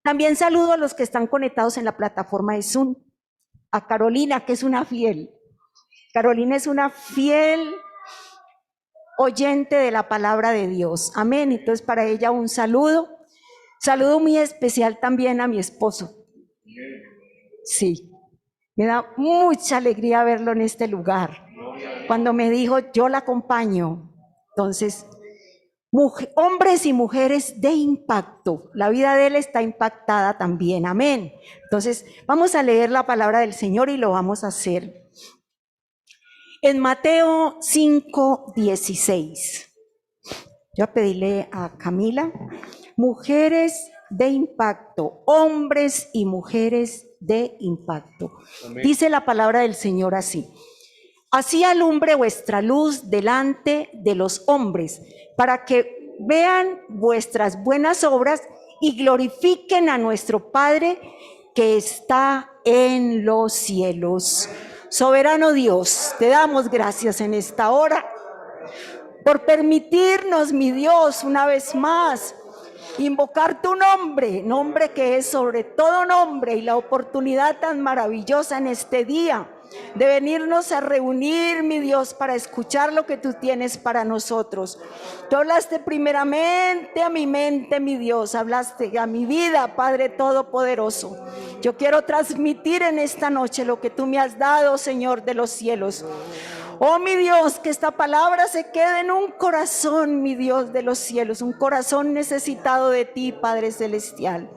También saludo a los que están conectados en la plataforma de Zoom. A Carolina, que es una fiel. Carolina es una fiel oyente de la palabra de Dios. Amén. Entonces, para ella un saludo. Saludo muy especial también a mi esposo. Sí, me da mucha alegría verlo en este lugar. Cuando me dijo, yo la acompaño. Entonces, hombres y mujeres de impacto. La vida de él está impactada también. Amén. Entonces, vamos a leer la palabra del Señor y lo vamos a hacer. En Mateo 5:16. Yo voy a pedirle a Camila, mujeres de impacto, hombres y mujeres de impacto. Amén. Dice la palabra del Señor así: así alumbre vuestra luz delante de los hombres, para que vean vuestras buenas obras y glorifiquen a nuestro Padre que está en los cielos. Soberano Dios, te damos gracias en esta hora por permitirnos, mi Dios, una vez más, invocar tu nombre, nombre que es sobre todo nombre, y la oportunidad tan maravillosa en este día de venirnos a reunir, mi Dios, para escuchar lo que tú tienes para nosotros. Tú hablaste primeramente a mi mente, mi Dios, hablaste a mi vida, Padre Todopoderoso. Yo quiero transmitir en esta noche lo que tú me has dado, Señor de los cielos. Oh, mi Dios, que esta palabra se quede en un corazón, mi Dios de los cielos, un corazón necesitado de ti, Padre Celestial,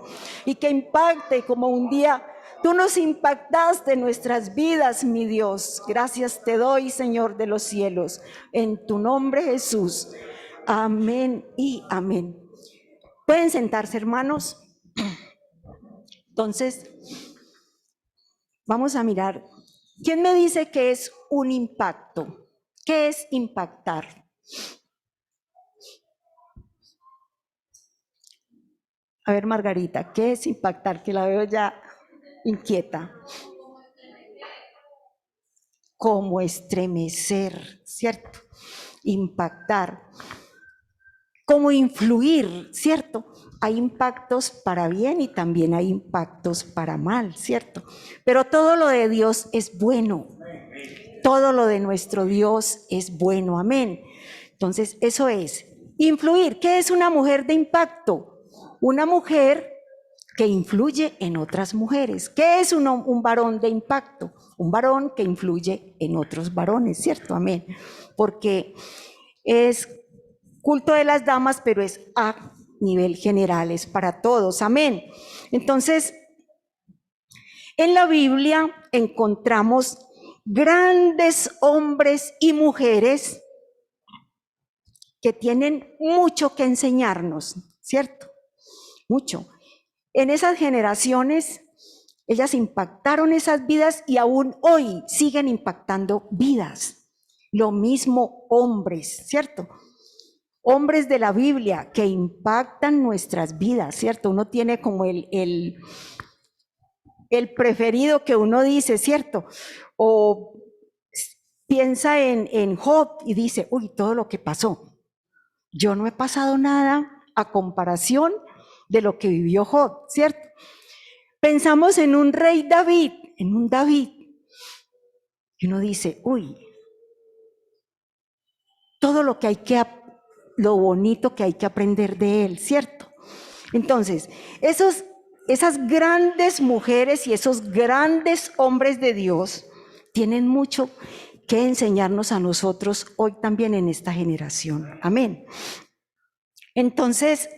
y que impacte como un día tú nos impactaste en nuestras vidas, mi Dios. Gracias te doy, Señor de los cielos, en tu nombre, Jesús. Amén y amén. Pueden sentarse, hermanos. Entonces, vamos a mirar. ¿Quién me dice que es un impacto? ¿Qué es impactar? A ver, Margarita, ¿qué es impactar? Que la veo ya inquieta. Como estremecer, ¿cierto? Impactar. Como influir, ¿cierto? Hay impactos para bien y también hay impactos para mal, ¿cierto? Pero todo lo de Dios es bueno. Todo lo de nuestro Dios es bueno, amén. Entonces, eso es influir. ¿Qué es una mujer de impacto? Una mujer que influye en otras mujeres. ¿Qué es un varón de impacto? Un varón que influye en otros varones, ¿cierto? Amén. Porque es culto de las damas, pero es a nivel general, es para todos, amén. Entonces, en la Biblia encontramos grandes hombres y mujeres que tienen mucho que enseñarnos, ¿cierto? Mucho. En esas generaciones, ellas impactaron esas vidas y aún hoy siguen impactando vidas. Lo mismo hombres, ¿cierto? Hombres de la Biblia que impactan nuestras vidas, ¿cierto? Uno tiene como el preferido que uno dice, ¿cierto? O piensa en Job y dice, uy, todo lo que pasó. Yo no he pasado nada a comparación de lo que vivió Job, ¿cierto? Pensamos en un rey David, en un David, y uno dice, uy, todo lo que hay que, lo bonito que hay que aprender de él, ¿cierto? Entonces, esas grandes mujeres y esos grandes hombres de Dios tienen mucho que enseñarnos a nosotros hoy también en esta generación. Amén. Entonces,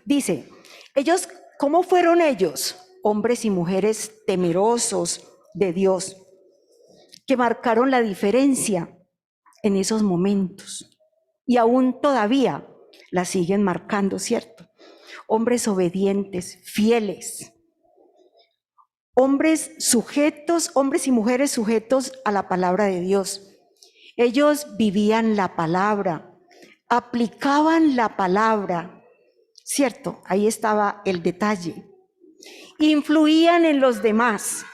dice, ellos, ¿cómo fueron ellos? Hombres y mujeres temerosos de Dios, que marcaron la diferencia en esos momentos y aún todavía la siguen marcando, ¿cierto? Hombres obedientes, fieles, hombres sujetos, hombres y mujeres sujetos a la palabra de Dios. Ellos vivían la palabra, aplicaban la palabra, ¿cierto? Ahí estaba el detalle. Influían en los demás.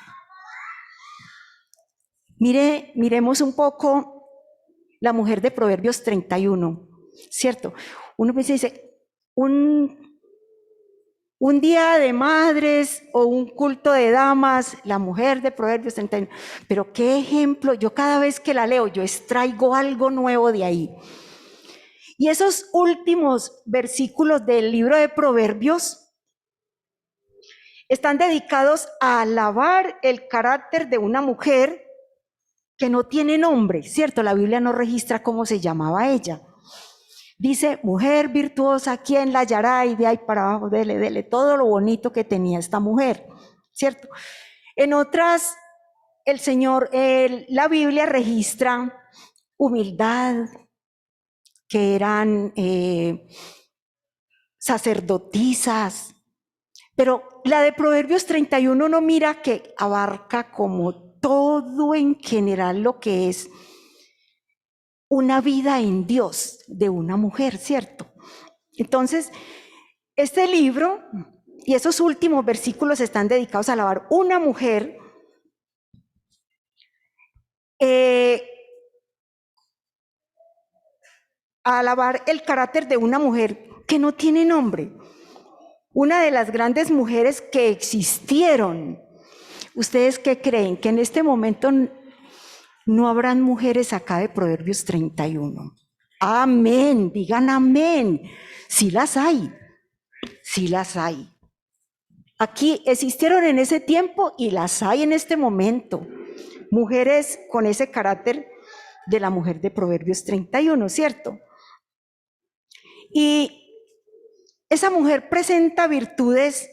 Miremos un poco la mujer de Proverbios 31, ¿cierto? Uno dice, un día de madres o un culto de damas, la mujer de Proverbios 31. Pero qué ejemplo, yo cada vez que la leo, yo extraigo algo nuevo de ahí. Y esos últimos versículos del libro de Proverbios están dedicados a alabar el carácter de una mujer que no tiene nombre, ¿cierto? La Biblia no registra cómo se llamaba ella. Dice, mujer virtuosa, ¿quién la hallará? Y de ahí para abajo, dele, todo lo bonito que tenía esta mujer, ¿cierto? En otras, el Señor, la Biblia registra humildad, que eran sacerdotisas, pero la de Proverbios 31 no mira que abarca como todo en general lo que es una vida en Dios de una mujer, ¿cierto? Entonces, este libro y esos últimos versículos están dedicados a alabar una mujer a alabar el carácter de una mujer que no tiene nombre. Una de las grandes mujeres que existieron. ¿Ustedes qué creen? Que en este momento no habrán mujeres acá de Proverbios 31. Amén, digan amén. Sí las hay, sí las hay. Aquí existieron en ese tiempo y las hay en este momento. Mujeres con ese carácter de la mujer de Proverbios 31, ¿cierto? Y esa mujer presenta virtudes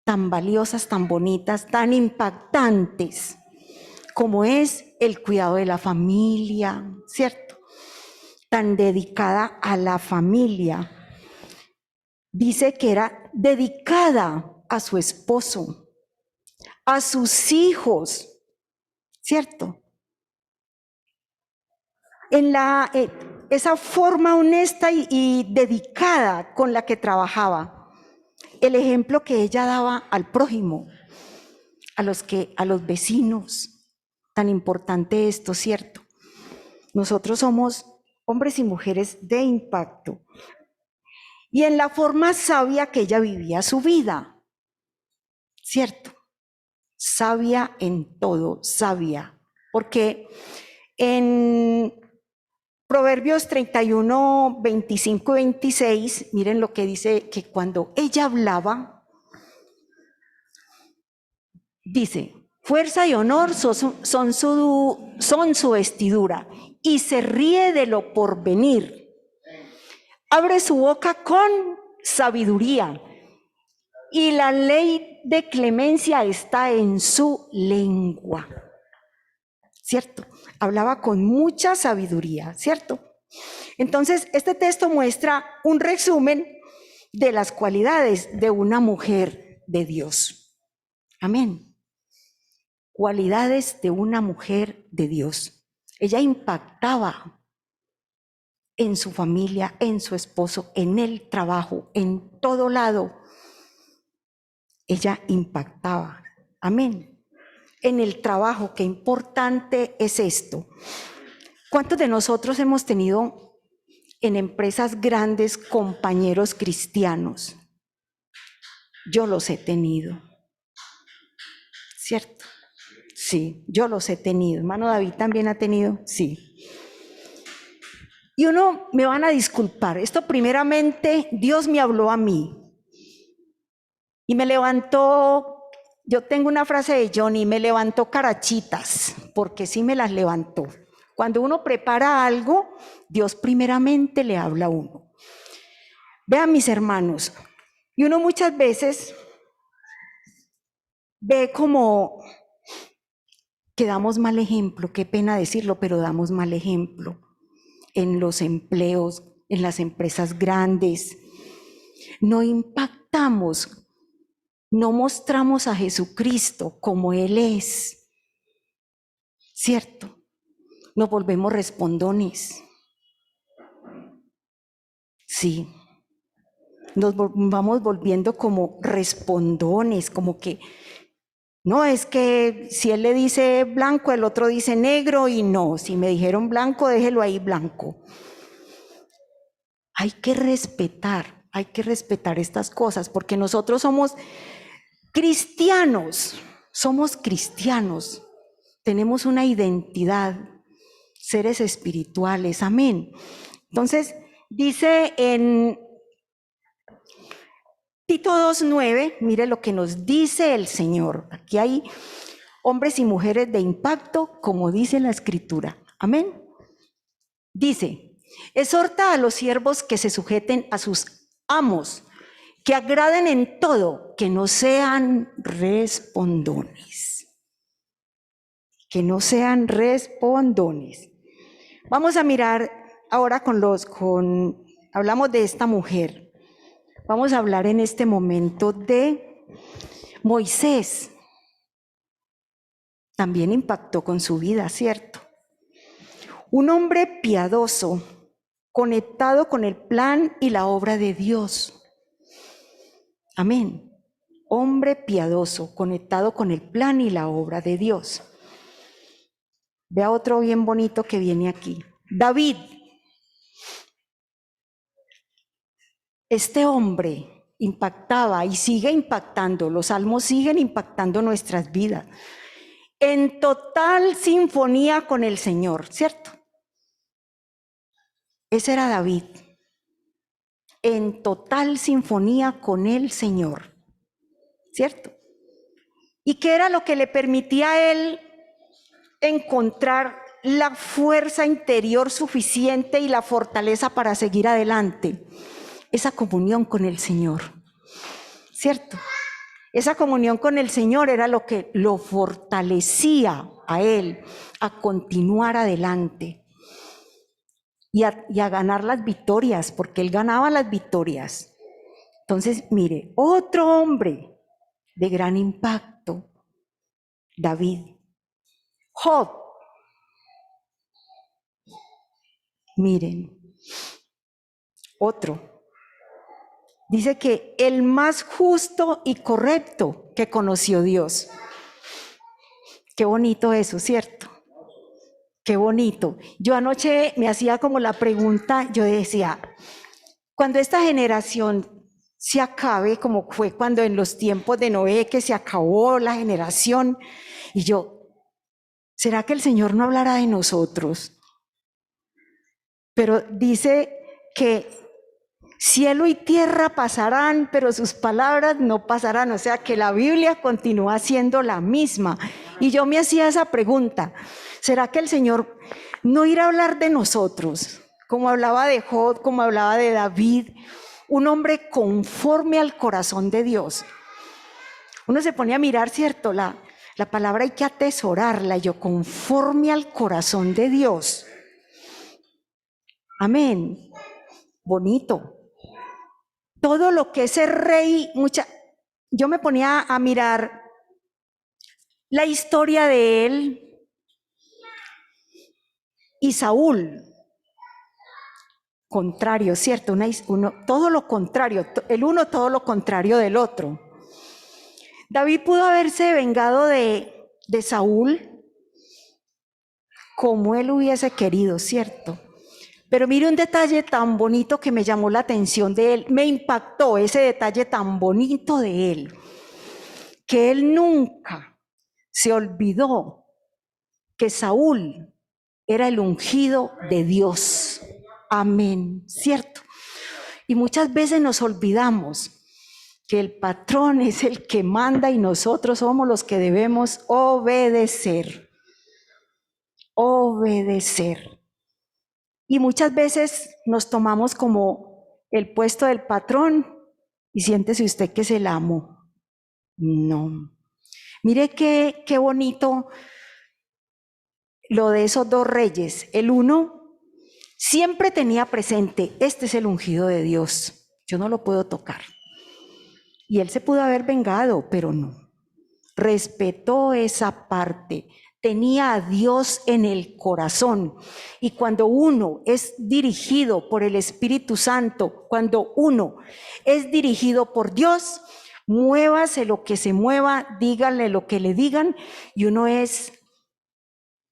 tan valiosas, tan bonitas, tan impactantes, como es el cuidado de la familia, ¿cierto? Tan dedicada a la familia. Dice que era dedicada a su esposo, a sus hijos, ¿cierto? En esa forma honesta y dedicada con la que trabajaba, el ejemplo que ella daba al prójimo, a los vecinos, tan importante esto, ¿cierto? Nosotros somos hombres y mujeres de impacto. Y en la forma sabia que ella vivía su vida, ¿cierto? Sabia en todo, sabia. Porque en Proverbios 31, 25 y 26, miren lo que dice, que cuando ella hablaba, dice, fuerza y honor son su vestidura, y se ríe de lo porvenir. Abre su boca con sabiduría, y la ley de clemencia está en su lengua. ¿Cierto? Hablaba con mucha sabiduría, ¿cierto? Entonces, este texto muestra un resumen de las cualidades de una mujer de Dios. Amén. Cualidades de una mujer de Dios. Ella impactaba en su familia, en su esposo, en el trabajo, en todo lado. Ella impactaba. Amén. En el trabajo, qué importante es esto. ¿Cuántos de nosotros hemos tenido en empresas grandes compañeros cristianos? Yo los he tenido, ¿cierto? Sí, yo los he tenido. Hermano David también ha tenido, sí. Y uno, me van a disculpar, esto primeramente Dios me habló a mí y me levantó. Yo tengo una frase de Johnny, me levantó carachitas, porque sí me las levantó. Cuando uno prepara algo, Dios primeramente le habla a uno. Vean, mis hermanos, y uno muchas veces ve como que damos mal ejemplo, qué pena decirlo, pero damos mal ejemplo en los empleos, en las empresas grandes. No impactamos. No mostramos a Jesucristo como Él es, ¿cierto? Nos volvemos respondones. Sí, nos vamos volviendo como respondones, como que, no, es que si Él le dice blanco, el otro dice negro, y no, si me dijeron blanco, déjelo ahí blanco. Hay que respetar hay que respetar estas cosas, porque nosotros somos cristianos, tenemos una identidad, seres espirituales, amén. Entonces, dice en Tito 2:9, mire lo que nos dice el Señor. Aquí hay hombres y mujeres de impacto, como dice la Escritura, amén. Dice, exhorta a los siervos que se sujeten a sus amos, que agraden en todo, que no sean respondones. Que no sean respondones. Vamos a mirar ahora hablamos de esta mujer. Vamos a hablar en este momento de Moisés. También impactó con su vida, ¿cierto? Un hombre piadoso, conectado con el plan y la obra de Dios. Amén. Hombre piadoso, conectado con el plan y la obra de Dios. Vea otro bien bonito que viene aquí. David. Este hombre impactaba y sigue impactando, los salmos siguen impactando nuestras vidas. En total sinfonía con el Señor, ¿cierto? Ese era David. En total sinfonía con el Señor, ¿cierto? ¿Y qué era lo que le permitía a él encontrar la fuerza interior suficiente y la fortaleza para seguir adelante? Esa comunión con el Señor, ¿cierto? Esa comunión con el Señor era lo que lo fortalecía a él a continuar adelante y a ganar las victorias, porque él ganaba las victorias. Entonces, mire, otro hombre de gran impacto, David. Job. Miren, otro. Dice que el más justo y correcto que conoció Dios. Qué bonito eso, ¿cierto? Qué bonito. Yo anoche me hacía como la pregunta, yo decía, cuando esta generación se acabe, como fue cuando en los tiempos de Noé que se acabó la generación, y yo, ¿será que el Señor no hablará de nosotros? Pero dice que cielo y tierra pasarán, pero sus palabras no pasarán. O sea que la Biblia continúa siendo la misma. Y yo me hacía esa pregunta, ¿será que el Señor no irá a hablar de nosotros? Como hablaba de Job, como hablaba de David, un hombre conforme al corazón de Dios. Uno se pone a mirar, ¿cierto? La palabra hay que atesorarla, yo conforme al corazón de Dios. Amén. Bonito. Todo lo que ese rey, yo me ponía a mirar la historia de él y Saúl. Contrario, ¿cierto? Todo lo contrario, el uno todo lo contrario del otro. David pudo haberse vengado de Saúl como él hubiese querido, ¿cierto? Pero mire un detalle tan bonito que me llamó la atención de él, me impactó ese detalle tan bonito de él, que él nunca se olvidó que Saúl era el ungido de Dios. Amén, ¿cierto? Y muchas veces nos olvidamos que el patrón es el que manda y nosotros somos los que debemos obedecer. Obedecer. Y muchas veces nos tomamos como el puesto del patrón y siéntese usted que es el amo. No. Mire qué bonito lo de esos dos reyes. El uno siempre tenía presente, este es el ungido de Dios, yo no lo puedo tocar. Y él se pudo haber vengado, pero no. Respetó esa parte. Tenía a Dios en el corazón. Y cuando uno es dirigido por el Espíritu Santo, cuando uno es dirigido por Dios, muévase lo que se mueva, díganle lo que le digan, y uno es,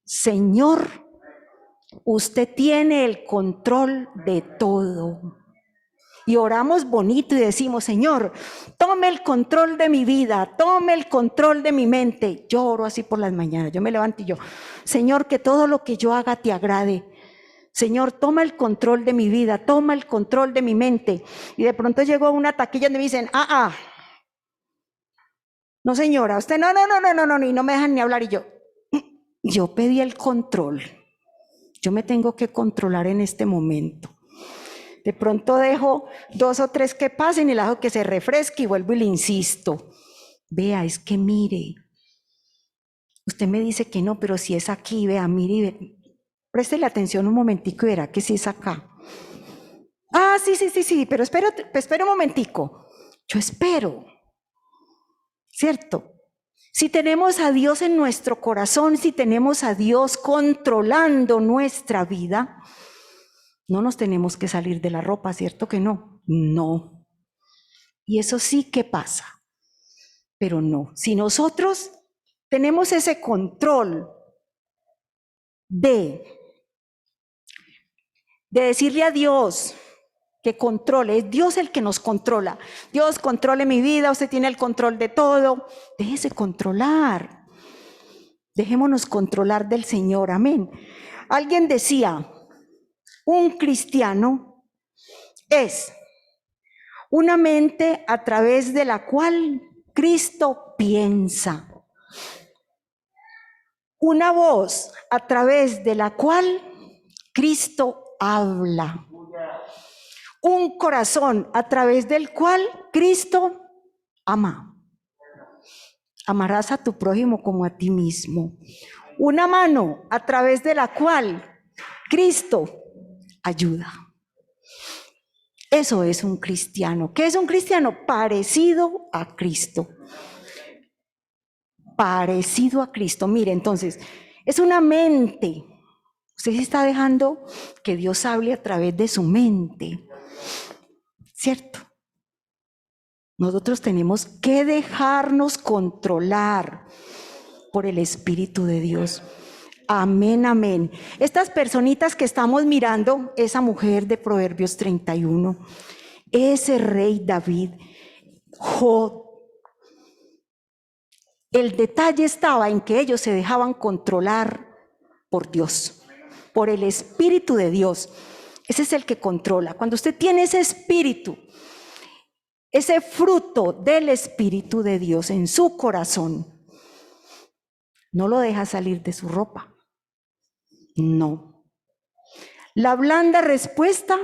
Señor, usted tiene el control de todo. Y oramos bonito y decimos, Señor, tome el control de mi vida, tome el control de mi mente. Yo oro así por las mañanas, yo me levanto y yo, Señor, que todo lo que yo haga te agrade. Señor, toma el control de mi vida, toma el control de mi mente. Y de pronto llego a una taquilla donde me dicen, no señora, usted no, y no me dejan ni hablar. Y yo pedí el control. Yo me tengo que controlar en este momento. De pronto dejo 2 o 3 que pasen y la dejo que se refresque y vuelvo y le insisto. Vea, es que mire. Usted me dice que no, pero si es aquí, vea, mire. Préstele atención un momentico y verá que sí es acá. Sí, pero espera un momentico. Yo espero. ¿Cierto? Si tenemos a Dios en nuestro corazón, si tenemos a Dios controlando nuestra vida, no nos tenemos que salir de la ropa, ¿cierto que no? No. Y eso sí que pasa. Pero no. Si nosotros tenemos ese control de decirle a Dios que controle, es Dios el que nos controla. Dios controle mi vida, usted tiene el control de todo. Déjese controlar. Dejémonos controlar del Señor, amén. Alguien decía, un cristiano es una mente a través de la cual Cristo piensa. Una voz a través de la cual Cristo habla. Un corazón a través del cual Cristo ama. Amarás a tu prójimo como a ti mismo. Una mano a través de la cual Cristo ayuda. Eso es un cristiano. ¿Qué es un cristiano? Parecido a Cristo. Parecido a Cristo. Mire, entonces, es una mente. Usted se está dejando que Dios hable a través de su mente. ¿Cierto? Nosotros tenemos que dejarnos controlar por el Espíritu de Dios. Amén, amén. Estas personitas que estamos mirando, esa mujer de Proverbios 31, ese rey David, Job, el detalle estaba en que ellos se dejaban controlar por Dios, por el Espíritu de Dios. Ese es el que controla. Cuando usted tiene ese espíritu, ese fruto del Espíritu de Dios en su corazón, no lo deja salir de su ropa. No. La blanda respuesta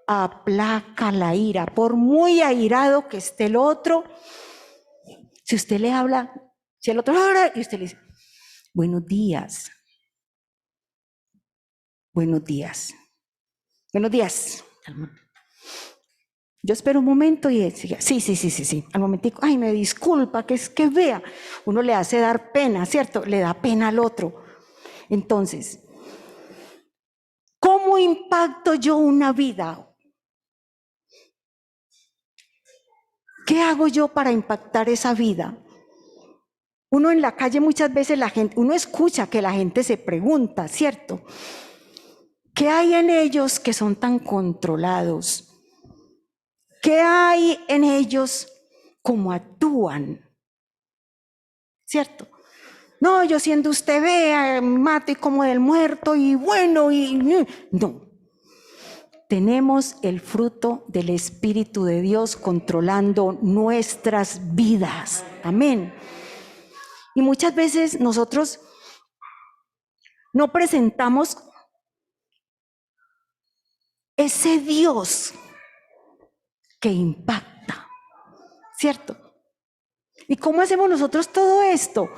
aplaca la ira. Por muy airado que esté el otro, si usted le habla, si el otro habla y usted le dice, buenos días. Buenos días. Buenos días. Yo espero un momento y decía, sí. Al momentico, ay, me disculpa, que es que vea, uno le hace dar pena, ¿cierto? Le da pena al otro. Entonces, ¿cómo impacto yo una vida? ¿Qué hago yo para impactar esa vida? Uno en la calle muchas veces uno escucha que la gente se pregunta, ¿cierto? ¿Qué hay en ellos que son tan controlados? ¿Qué hay en ellos como actúan? ¿Cierto? No, yo siendo usted vea, mato y como del muerto y bueno, y no. Tenemos el fruto del Espíritu de Dios controlando nuestras vidas. Amén. Y muchas veces nosotros no presentamos ese Dios que impacta, ¿cierto? ¿Y cómo hacemos nosotros todo esto?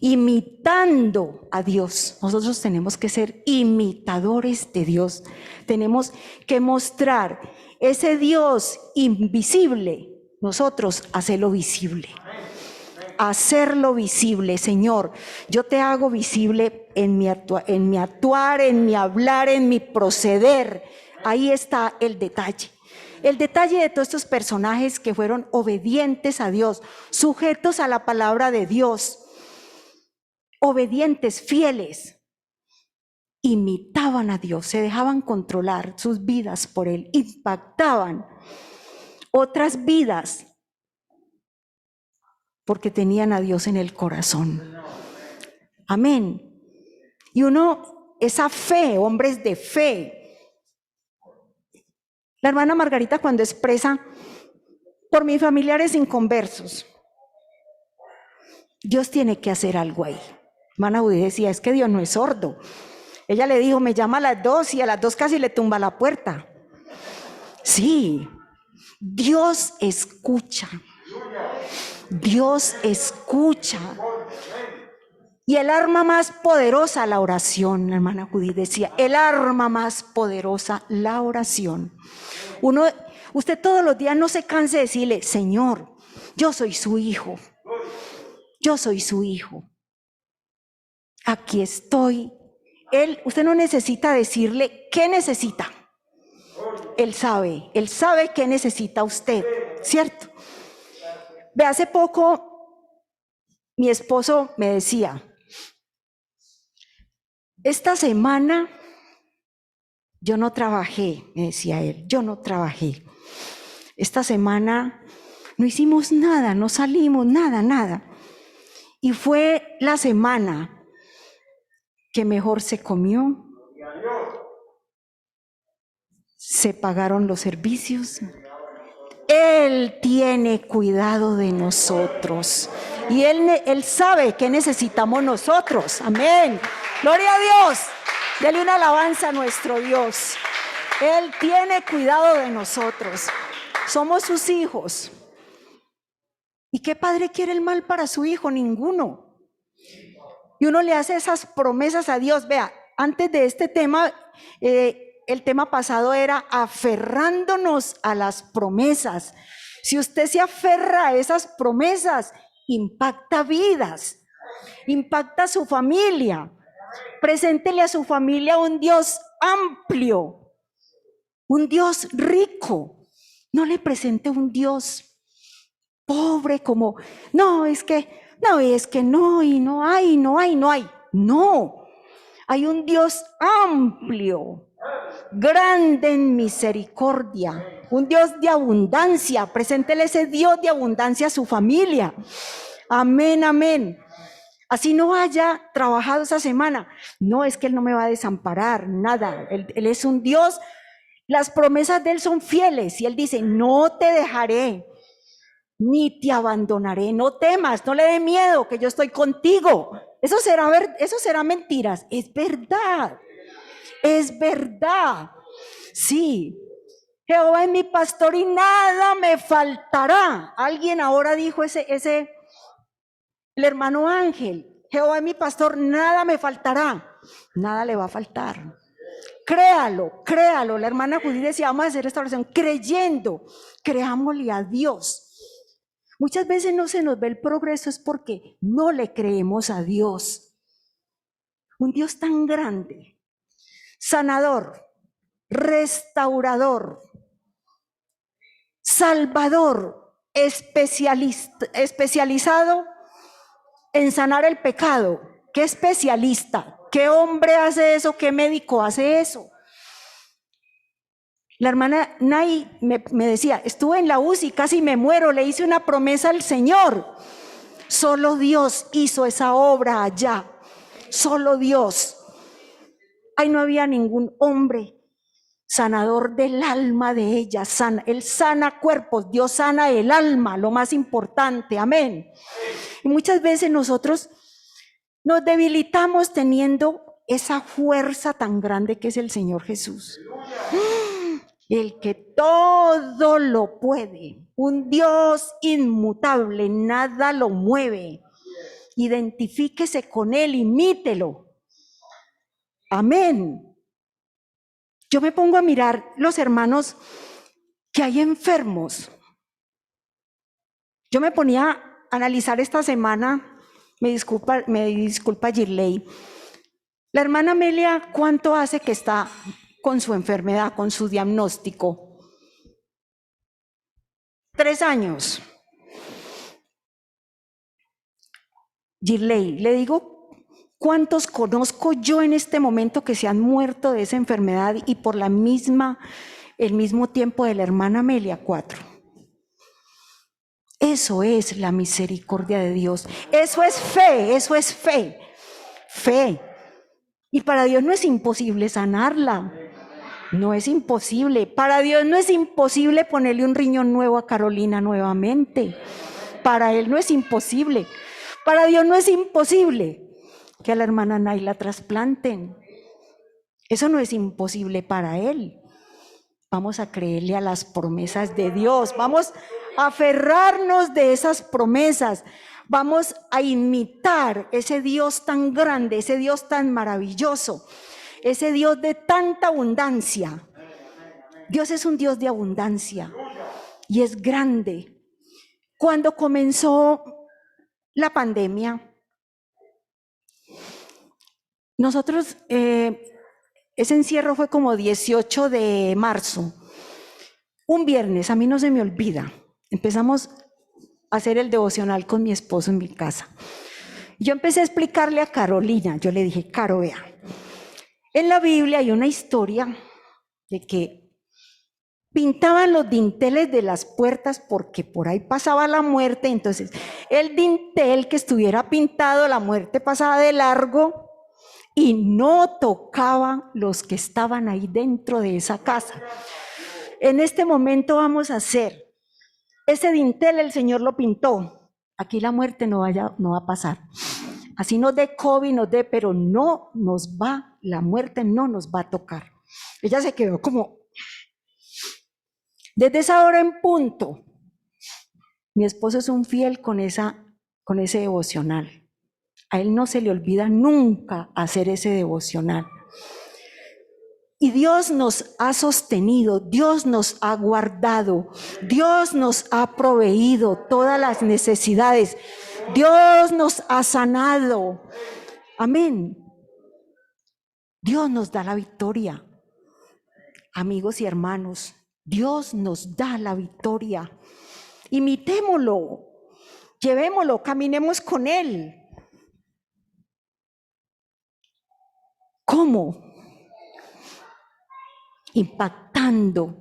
Imitando a Dios. Nosotros tenemos que ser imitadores de Dios. Tenemos que mostrar ese Dios invisible, nosotros hacerlo visible. Hacerlo visible, Señor. Yo te hago visible en mi actuar, en mi hablar, en mi proceder. Ahí está el detalle. El detalle de todos estos personajes que fueron obedientes a Dios, sujetos a la palabra de Dios, obedientes, fieles. imitaban a Dios, se dejaban controlar sus vidas por Él, impactaban otras vidas porque tenían a Dios en el corazón. Amén. Y uno, esa fe, hombres de fe. La hermana Margarita cuando expresa, por mis familiares inconversos, Dios tiene que hacer algo ahí. Hermana Judith decía, es que Dios no es sordo. Ella le dijo, me llama a las 2 y a las 2 casi le tumba la puerta. Sí, Dios escucha. Dios escucha. Y el arma más poderosa, la oración, la hermana Judith decía, el arma más poderosa, la oración. Usted todos los días no se canse de decirle, Señor, yo soy su hijo. Yo soy su hijo. Aquí estoy. Usted no necesita decirle qué necesita. Él sabe qué necesita usted, ¿cierto? Ve, hace poco mi esposo me decía, esta semana yo no trabajé, me decía él, yo no trabajé. Esta semana no hicimos nada, no salimos, nada. Y fue la semana que mejor se comió, se pagaron los servicios. Él tiene cuidado de nosotros y Él sabe qué necesitamos nosotros. Amén. Gloria a Dios. Dele una alabanza a nuestro Dios. Él tiene cuidado de nosotros. Somos sus hijos. ¿Y qué padre quiere el mal para su hijo? Ninguno. Y uno le hace esas promesas a Dios. Vea, antes de este tema, el tema pasado era aferrándonos a las promesas. Si usted se aferra a esas promesas, impacta vidas, impacta a su familia. Preséntele a su familia un Dios amplio, un Dios rico. No le presente un Dios pobre como, no, y no hay. No, hay un Dios amplio, grande en misericordia, un Dios de abundancia. Preséntele ese Dios de abundancia a su familia. Amén, amén. Así no haya trabajado esa semana. No, es que Él no me va a desamparar, nada. Él es un Dios, las promesas de Él son fieles. Y Él dice, no te dejaré, ni te abandonaré. No temas, no le dé miedo, que yo estoy contigo. Eso será mentiras. Es verdad. Es verdad. Sí. Jehová es mi pastor y nada me faltará. Alguien ahora dijo el hermano Ángel, Jehová es mi pastor, nada me faltará. Nada le va a faltar. Créalo. La hermana Judith decía, vamos a hacer esta oración creyendo. Creámosle a Dios. Muchas veces no se nos ve el progreso, es porque no le creemos a Dios. Un Dios tan grande, sanador, restaurador, salvador, especializado en sanar el pecado. ¿Qué especialista? ¿Qué hombre hace eso? ¿Qué médico hace eso? La hermana Nay me decía, estuve en la UCI, casi me muero, le hice una promesa al Señor. Solo Dios hizo esa obra allá. Solo Dios. Ahí no había ningún hombre sanador del alma de ella. Él sana cuerpos, Dios sana el alma, lo más importante. Amén. Y muchas veces nosotros nos debilitamos teniendo esa fuerza tan grande que es el Señor Jesús. El que todo lo puede, un Dios inmutable, nada lo mueve. Identifíquese con Él, imítelo. Amén. Yo me pongo a mirar los hermanos que hay enfermos. Yo me ponía a analizar esta semana, me disculpa Girley, la hermana Amelia, ¿cuánto hace que está con su enfermedad, con su diagnóstico? 3 años. Girley, le digo, ¿Cuántos conozco yo en este momento que se han muerto de esa enfermedad y por el mismo tiempo de la hermana Amelia? 4. Eso es la misericordia de Dios. Eso es fe, eso es fe. Fe. Y para Dios no es imposible sanarla. No es imposible. Para Dios no es imposible ponerle un riñón nuevo a Carolina nuevamente. Para Él no es imposible. Para Dios no es imposible que a la hermana Naila trasplanten. Eso no es imposible para Él. Vamos a creerle a las promesas de Dios. Vamos a aferrarnos de esas promesas. Vamos a imitar ese Dios tan grande, ese Dios tan maravilloso, ese Dios de tanta abundancia. Dios es un Dios de abundancia y es grande. Cuando comenzó la pandemia, nosotros, ese encierro fue como 18 de marzo, un viernes, a mí no se me olvida, empezamos a hacer el devocional con mi esposo en mi casa. Yo empecé a explicarle a Carolina, yo le dije, Caro, vea, en la Biblia hay una historia de que pintaban los dinteles de las puertas porque por ahí pasaba la muerte, entonces el dintel que estuviera pintado, la muerte pasaba de largo y no tocaba los que estaban ahí dentro de esa casa. En este momento vamos a hacer, ese dintel el Señor lo pintó, aquí la muerte no va a pasar. Así nos dé COVID, pero no nos va, la muerte no nos va a tocar. Ella se quedó como, desde esa hora en punto, mi esposo es un fiel con ese devocional. A él no se le olvida nunca hacer ese devocional. Y Dios nos ha sostenido, Dios nos ha guardado, Dios nos ha proveído todas las necesidades, Dios nos ha sanado. Amén. Dios nos da la victoria. Amigos y hermanos, Dios nos da la victoria. Imitémoslo, llevémoslo, caminemos con Él. ¿Cómo? Impactando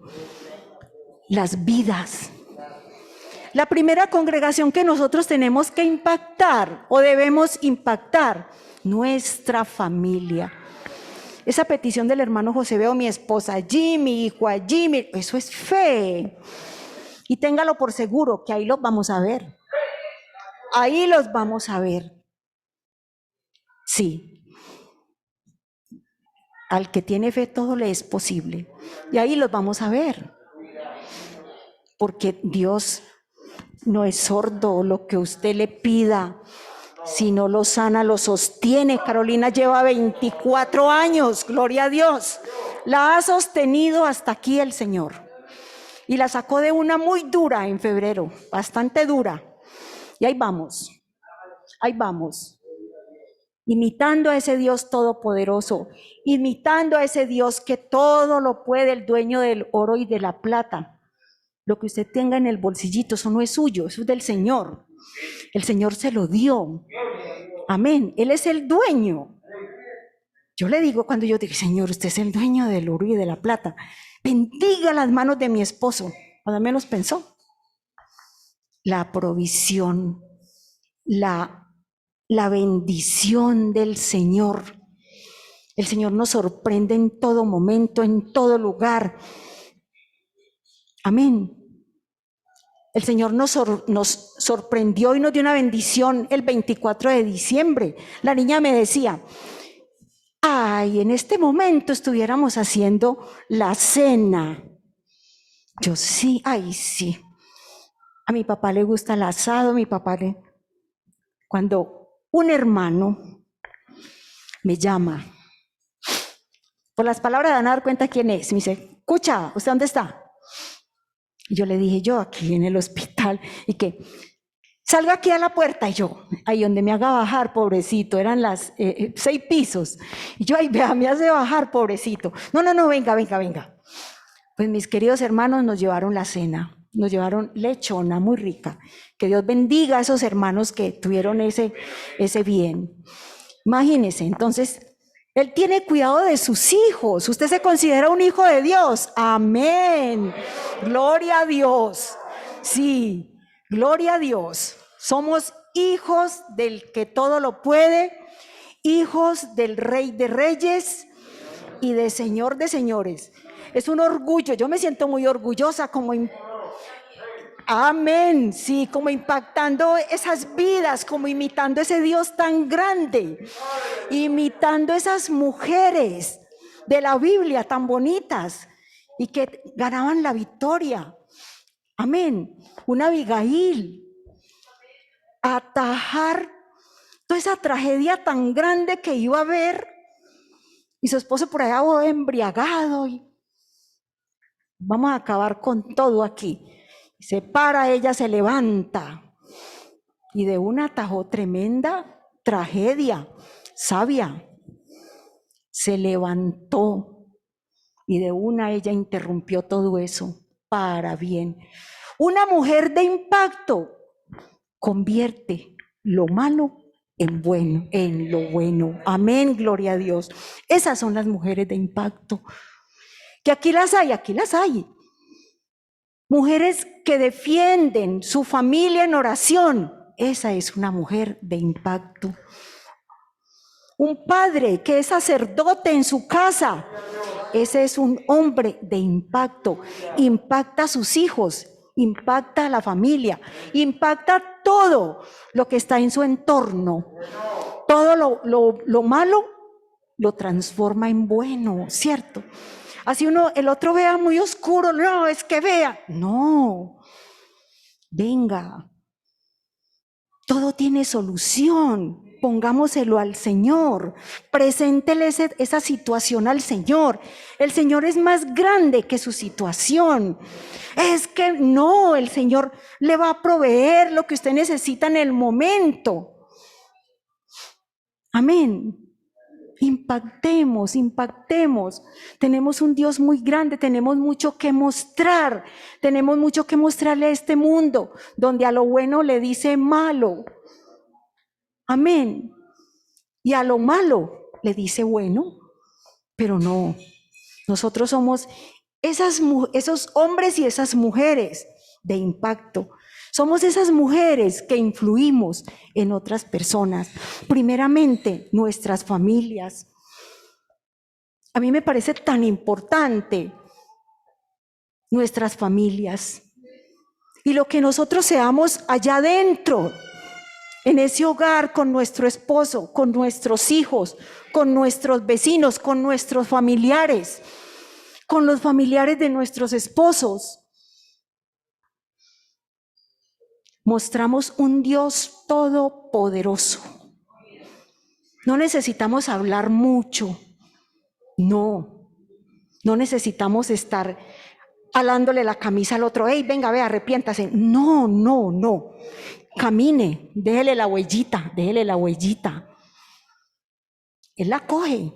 las vidas. La primera congregación que nosotros tenemos que impactar o debemos impactar, nuestra familia. Esa petición del hermano José Veo, mi esposa, Jimmy, hijo a Jimmy, eso es fe. Y téngalo por seguro que ahí los vamos a ver. Ahí los vamos a ver. Sí. Al que tiene fe todo le es posible. Y ahí los vamos a ver. Porque Dios no es sordo, lo que usted le pida, si no lo sana, lo sostiene. Carolina lleva 24 años, gloria a Dios. La ha sostenido hasta aquí el Señor. Y la sacó de una muy dura en febrero, bastante dura. Y ahí vamos, imitando a ese Dios todopoderoso, imitando a ese Dios que todo lo puede, el dueño del oro y de la plata. Lo que usted tenga en el bolsillito, eso no es suyo, eso es del Señor. El Señor se lo dio. Amén. Él es el dueño. Yo le digo cuando yo digo, Señor, usted es el dueño del oro y de la plata. Bendiga las manos de mi esposo. Cuando menos pensó. La provisión, la bendición del Señor. El Señor nos sorprende en todo momento, en todo lugar. Amén. El Señor nos sorprendió y nos dio una bendición el 24 de diciembre. La niña me decía, ay, en este momento estuviéramos haciendo la cena. Yo sí, ay, sí. A mi papá le gusta el asado, Cuando un hermano me llama, por las palabras van a dar cuenta quién es. Me dice, escucha, ¿usted dónde está? Y yo le dije, yo aquí en el hospital, y que salga aquí a la puerta, y yo, ahí donde me haga bajar, pobrecito, eran las 6 pisos, y yo, ay, vea, me hace bajar, pobrecito. No, venga. Pues mis queridos hermanos nos llevaron la cena, nos llevaron lechona muy rica. Que Dios bendiga a esos hermanos que tuvieron ese bien. Imagínese, entonces, Él tiene cuidado de sus hijos. ¿Usted se considera un hijo de Dios? Amén. Gloria a Dios. Sí, gloria a Dios. Somos hijos del que todo lo puede, hijos del Rey de Reyes y del Señor de Señores. Es un orgullo. Yo me siento muy orgullosa como amén, sí, como impactando esas vidas, como imitando ese Dios tan grande, imitando esas mujeres de la Biblia tan bonitas y que ganaban la victoria. Amén. Una Abigail, atajar toda esa tragedia tan grande que iba a haber y su esposo por allá embriagado y vamos a acabar con todo aquí. Se para, ella se levanta y de una atajó tremenda tragedia, sabia. Se levantó y de una ella interrumpió todo eso para bien. Una mujer de impacto convierte lo malo en bueno, en lo bueno. Amén, gloria a Dios. Esas son las mujeres de impacto. Que aquí las hay. Mujeres que defienden su familia en oración. Esa es una mujer de impacto. Un padre que es sacerdote en su casa. Ese es un hombre de impacto. Impacta a sus hijos, impacta a la familia, impacta todo lo que está en su entorno. Todo lo malo lo transforma en bueno, ¿cierto? Así el otro vea muy oscuro, no, es que vea. No, venga, todo tiene solución. Pongámoselo al Señor, preséntele esa situación al Señor. El Señor es más grande que su situación. Es que no, el Señor le va a proveer lo que usted necesita en el momento. Amén. Impactemos. Tenemos un Dios muy grande, tenemos mucho que mostrar. Tenemos mucho que mostrarle a este mundo, donde a lo bueno le dice malo. Amén. Y a lo malo le dice bueno, pero no. Nosotros somos esos hombres y esas mujeres de impacto. Somos esas mujeres que influimos en otras personas. Primeramente, nuestras familias. A mí me parece tan importante nuestras familias. Y lo que nosotros seamos allá adentro, en ese hogar, con nuestro esposo, con nuestros hijos, con nuestros vecinos, con nuestros familiares, con los familiares de nuestros esposos. Mostramos un Dios todopoderoso. No necesitamos hablar mucho. No necesitamos estar alándole la camisa al otro. Hey, venga, ve, arrepiéntase. No. Camine, déjele la huellita. Él la coge.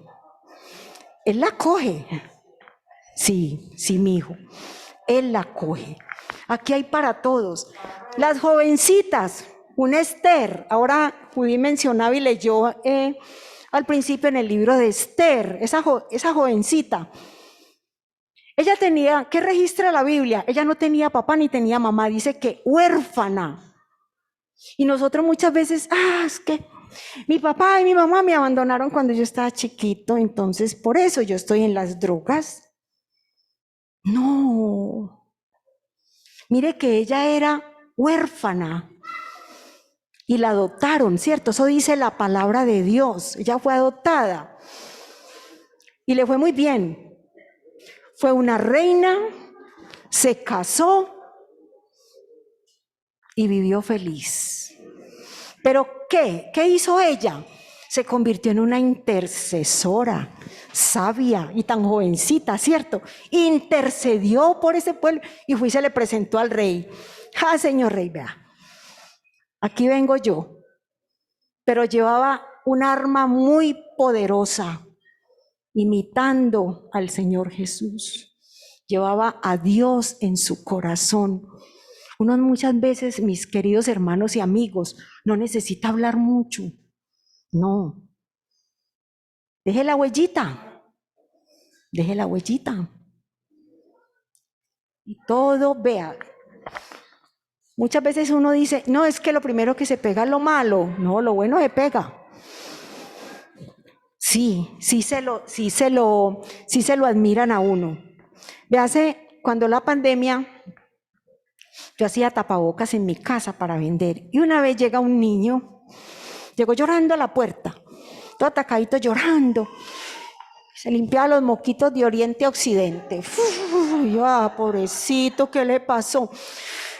Sí, mi hijo. Él la coge. Aquí hay para todos. Las jovencitas, una Esther. Ahora Judy mencionaba y leyó al principio en el libro de Esther, esa jovencita. Ella tenía, ¿qué registra la Biblia? Ella no tenía papá ni tenía mamá, dice que huérfana. Y nosotros muchas veces, es que mi papá y mi mamá me abandonaron cuando yo estaba chiquito, entonces por eso yo estoy en las drogas. No. Mire que ella era huérfana y la adoptaron, ¿cierto? Eso dice la palabra de Dios. Ella fue adoptada y le fue muy bien. Fue una reina, se casó y vivió feliz. ¿Pero qué? ¿Qué hizo ella? Se convirtió en una intercesora sabia y tan jovencita, ¿cierto? Intercedió por ese pueblo y fue y se le presentó al rey. Señor rey, vea, aquí vengo yo. Pero llevaba un arma muy poderosa, imitando al Señor Jesús. Llevaba a Dios en su corazón. Uno muchas veces, mis queridos hermanos y amigos, no necesita hablar mucho. No. Deje la huellita, deje la huellita. Y todo, vea. Muchas veces uno dice, no, es que lo primero que se pega es lo malo. No, lo bueno se pega. Sí se lo admiran a uno. Véase, cuando la pandemia, yo hacía tapabocas en mi casa para vender. Y una vez llega un niño, llegó llorando a la puerta, todo atacadito llorando. Se limpiaba los moquitos de oriente a occidente. Yo, pobrecito, ¿qué le pasó?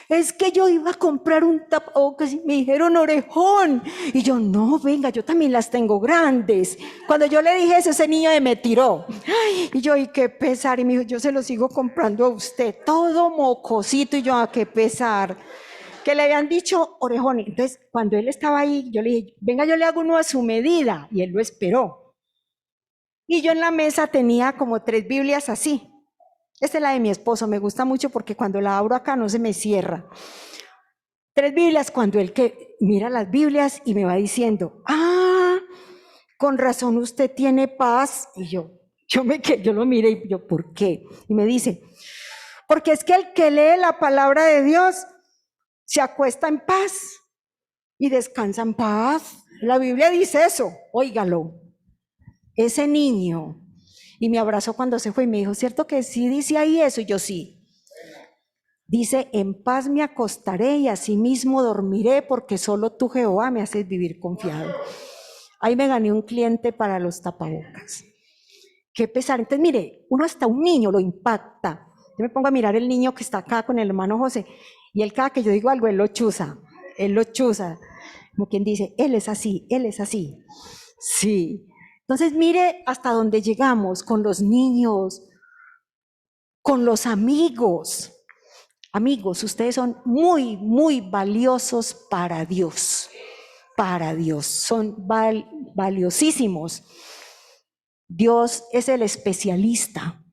Es que yo iba a comprar un tapabocas y me dijeron orejón. Y yo, no, venga, yo también las tengo grandes. Cuando yo le dije eso, ese niño me tiró. Ay, y yo, y qué pesar. Y me dijo, yo se lo sigo comprando a usted. Todo mocosito. Y yo, qué pesar. Que le habían dicho orejón. Entonces, cuando él estaba ahí, yo le dije, venga, yo le hago uno a su medida. Y él lo esperó. Y yo en la mesa tenía como 3 Biblias así. Esta es la de mi esposo, me gusta mucho porque cuando la abro acá no se me cierra. 3 Biblias, cuando él que mira las Biblias y me va diciendo, con razón usted tiene paz. Y yo lo miré y yo, ¿por qué? Y me dice, porque es que el que lee la palabra de Dios se acuesta en paz y descansa en paz. La Biblia dice eso, óigalo. Ese niño, y me abrazó cuando se fue y me dijo, ¿cierto que sí dice ahí eso? Y yo, sí. Dice, en paz me acostaré y asimismo dormiré, porque solo tú, Jehová, me haces vivir confiado. Ahí me gané un cliente para los tapabocas. Qué pesar. Entonces, mire, uno hasta un niño lo impacta. Yo me pongo a mirar el niño que está acá con el hermano José, y él cada que yo digo algo, él lo chuza. Como quien dice, él es así, él es así. Sí. Entonces, mire hasta dónde llegamos con los niños, con los amigos. Amigos, ustedes son muy, muy valiosos para Dios. Para Dios. Son valiosísimos. Dios es el especialista.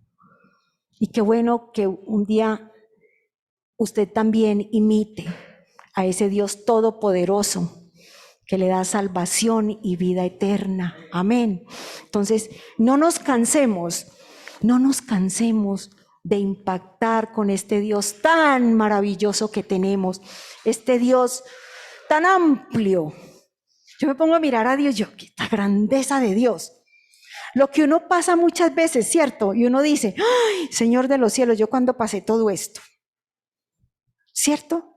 Y qué bueno que un día usted también imite a ese Dios todopoderoso que le da salvación y vida eterna. Amén. Entonces, no nos cansemos de impactar con este Dios tan maravilloso que tenemos, este Dios tan amplio. Yo me pongo a mirar a Dios, la grandeza de Dios. Lo que uno pasa muchas veces, ¿cierto? Y uno dice, ¡ay, Señor de los cielos, yo cuando pasé todo esto! ¿Cierto?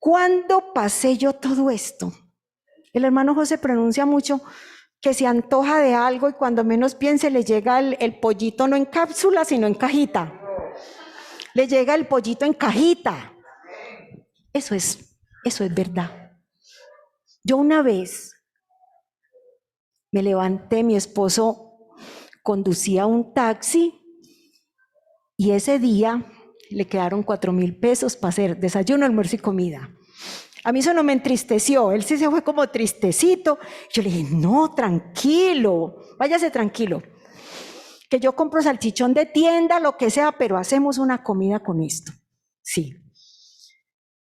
¿Cuándo pasé yo todo esto? El hermano José pronuncia mucho que se antoja de algo y cuando menos piense le llega el pollito no en cápsula, sino en cajita. Le llega el pollito en cajita. Eso es verdad. Yo una vez me levanté, mi esposo conducía un taxi y ese día le quedaron 4,000 pesos para hacer desayuno, almuerzo y comida. A mí eso no me entristeció, él sí se fue como tristecito. Yo le dije, no, tranquilo, váyase tranquilo, que yo compro salchichón de tienda, lo que sea, pero hacemos una comida con esto. Sí.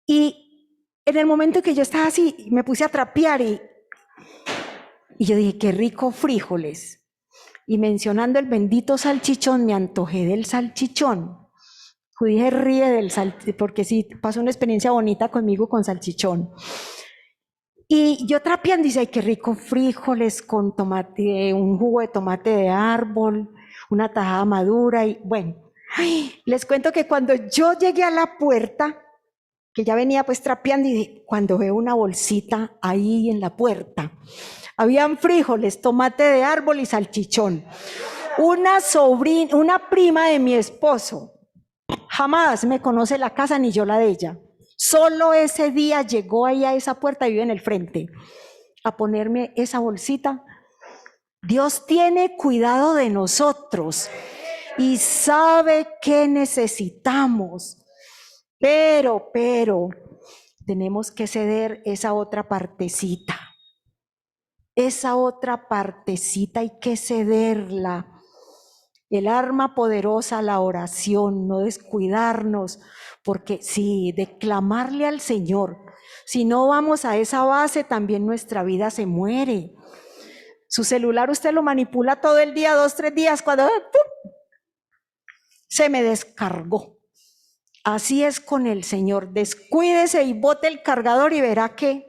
Y en el momento que yo estaba así, me puse a trapear y yo dije, qué rico frijoles. Y mencionando el bendito salchichón, me antojé del salchichón. Dije, ríe del salchichón, porque sí, pasó una experiencia bonita conmigo con salchichón. Y yo trapeando, dice, ay, qué rico frijoles con tomate, un jugo de tomate de árbol, una tajada madura y bueno. Ay, les cuento que cuando yo llegué a la puerta, que ya venía pues trapeando y cuando veo una bolsita ahí en la puerta, habían frijoles, tomate de árbol y salchichón. Una prima de mi esposo, jamás me conoce la casa ni yo la de ella. Solo ese día llegó ahí a esa puerta y vive en el frente a ponerme esa bolsita. Dios tiene cuidado de nosotros y sabe qué necesitamos, pero tenemos que ceder esa otra partecita. Esa otra partecita hay que cederla. El arma poderosa, la oración, no descuidarnos, porque sí, de clamarle al Señor. Si no vamos a esa base, también nuestra vida se muere. Su celular usted lo manipula todo el día, 2, 3 días, cuando ¡pum!, se me descargó. Así es con el Señor. Descuídese y bote el cargador y verá que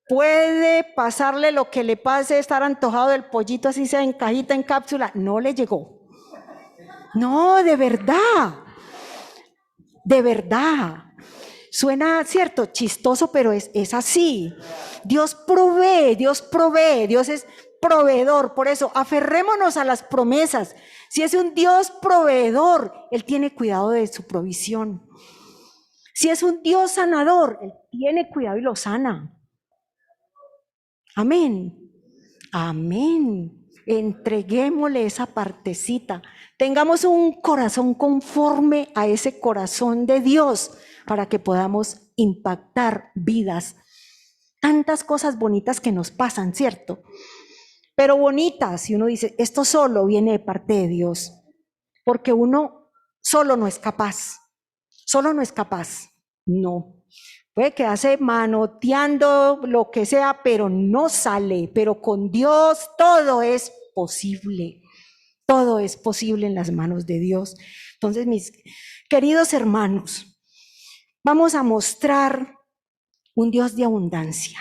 puede pasarle lo que le pase, estar antojado del pollito, así sea en cajita, en cápsula. No le llegó. No, de verdad. De verdad. Suena, cierto, chistoso, pero es así. Dios provee, Dios es proveedor. Por eso, aferrémonos a las promesas. Si es un Dios proveedor, Él tiene cuidado de su provisión. Si es un Dios sanador, Él tiene cuidado y lo sana. Amén. Amén. Entreguémosle esa partecita. Tengamos un corazón conforme a ese corazón de Dios para que podamos impactar vidas. Tantas cosas bonitas que nos pasan, ¿cierto? Pero bonitas, y uno dice, esto solo viene de parte de Dios, porque uno solo no es capaz. Solo no es capaz. No. Puede quedarse manoteando lo que sea, pero no sale. Pero con Dios todo es posible. Todo es posible en las manos de Dios. Entonces, mis queridos hermanos, vamos a mostrar un Dios de abundancia.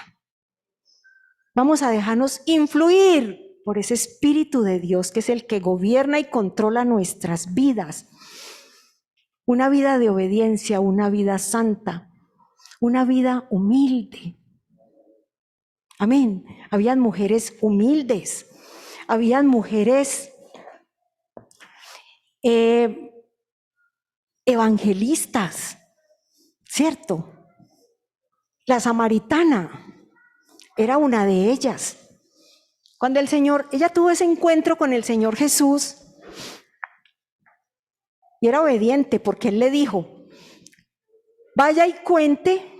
Vamos a dejarnos influir por ese Espíritu de Dios que es el que gobierna y controla nuestras vidas. Una vida de obediencia, una vida santa, una vida humilde. Amén. Habían mujeres humildes, habían mujeres evangelistas, ¿cierto? La samaritana era una de ellas. Cuando ella tuvo ese encuentro con el Señor Jesús y era obediente porque Él le dijo, vaya y cuente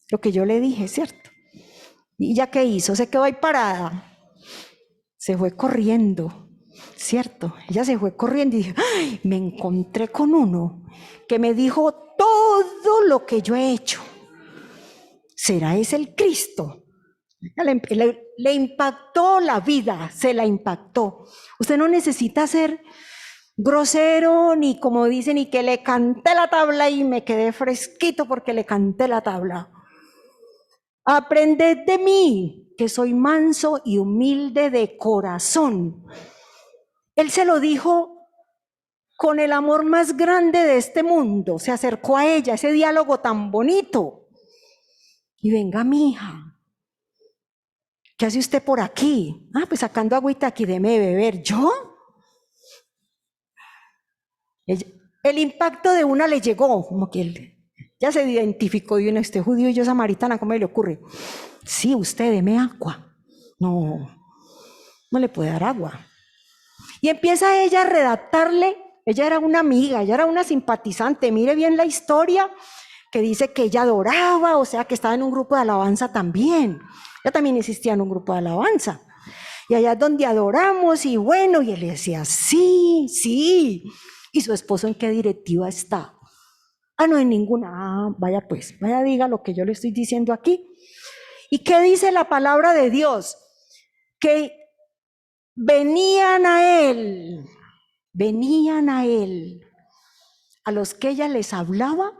lo que yo le dije, ¿cierto? ¿Y ya qué hizo? Se quedó ahí parada. Se fue corriendo, ¿cierto? Ella se fue corriendo y dijo, ¡ay! Me encontré con uno que me dijo todo lo que yo he hecho. ¿Será ese el Cristo? Le impactó la vida, se la impactó. Usted no necesita ser grosero, ni como dicen, ni que le canté la tabla y me quedé fresquito porque le canté la tabla. Aprended de mí, que soy manso y humilde de corazón. Él se lo dijo con el amor más grande de este mundo. Se acercó a ella, ese diálogo tan bonito. Y venga, mija, ¿qué hace usted por aquí? Ah, pues sacando agüita aquí, deme beber. ¿Yo? El impacto de una le llegó, como que él ya se identificó de una, este judío y yo samaritana, ¿cómo le ocurre? Sí, usted, deme agua. No le puede dar agua. Y empieza ella a redactarle, ella era una amiga, ella era una simpatizante, mire bien la historia, que dice que ella adoraba, o sea que estaba en un grupo de alabanza también. Ella también existía en un grupo de alabanza. Y allá es donde adoramos, y bueno, y él le decía, sí, sí. ¿Y su esposo en qué directiva está? Ah, no, en ninguna. Ah, vaya pues, vaya diga lo que yo le estoy diciendo aquí. ¿Y qué dice la palabra de Dios? Que venían a él, a los que ella les hablaba,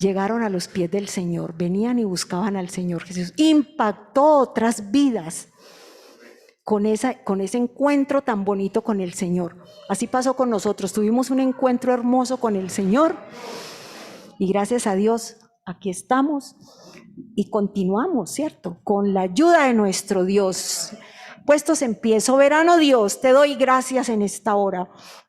llegaron a los pies del Señor, venían y buscaban al Señor Jesús. Impactó otras vidas con ese encuentro tan bonito con el Señor. Así pasó con nosotros, tuvimos un encuentro hermoso con el Señor y gracias a Dios aquí estamos y continuamos, ¿cierto? Con la ayuda de nuestro Dios. Puestos en pie, soberano Dios, te doy gracias en esta hora.